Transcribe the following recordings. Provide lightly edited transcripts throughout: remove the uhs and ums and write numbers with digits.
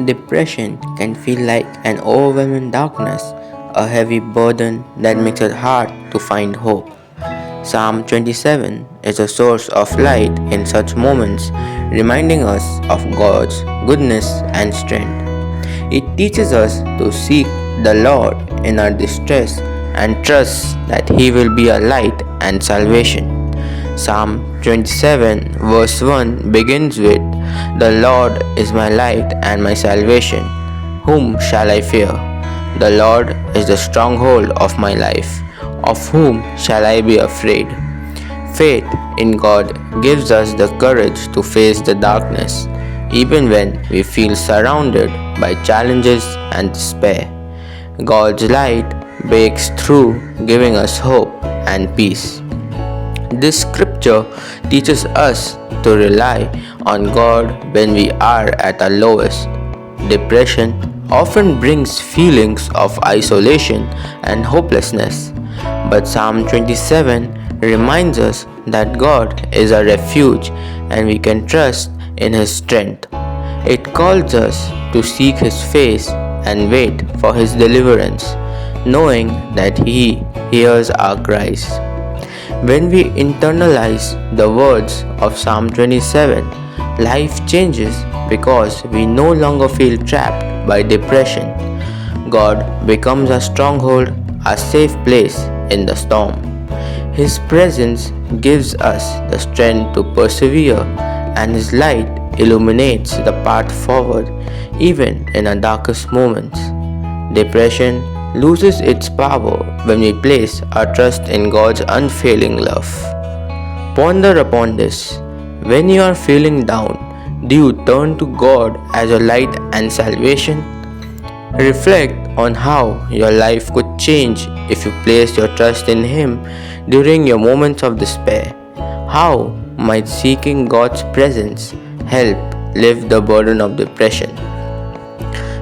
Depression can feel like an overwhelming darkness, a heavy burden that makes it hard to find hope. Psalm 27 is a source of light in such moments, reminding us of God's goodness and strength. It teaches us to seek the Lord in our distress and trust that He will be a light and salvation. Psalm 27 verse 1 begins with, "The Lord is my light and my salvation. Whom shall I fear? The Lord is the stronghold of my life. Of whom shall I be afraid?" Faith in God gives us the courage to face the darkness, even when we feel surrounded by challenges and despair. God's light breaks through, giving us hope and peace. This scripture teaches us to rely on God when we are at our lowest. Depression often brings feelings of isolation and hopelessness, but Psalm 27 reminds us that God is our refuge and we can trust in His strength. It calls us to seek His face and wait for His deliverance, knowing that He hears our cries. When we internalize the words of Psalm 27, life changes because we no longer feel trapped by depression. God becomes a stronghold, a safe place in the storm. His presence gives us the strength to persevere, and His light illuminates the path forward even in our darkest moments. Depression loses its power when we place our trust in God's unfailing love. Ponder upon this. When you are feeling down, do you turn to God as your light and salvation? Reflect on how your life could change if you place your trust in Him during your moments of despair. How might seeking God's presence help lift the burden of depression?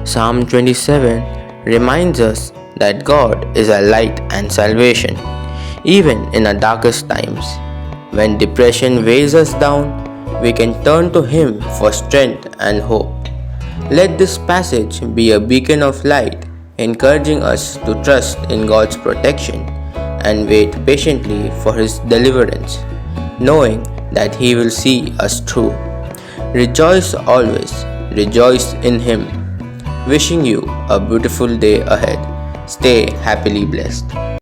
Psalm 27 reminds us that God is our light and salvation, even in our darkest times. When depression weighs us down, we can turn to Him for strength and hope. Let this passage be a beacon of light, encouraging us to trust in God's protection and wait patiently for His deliverance, knowing that He will see us through. Rejoice always, rejoice in Him. Wishing you a beautiful day ahead. Stay happily blessed.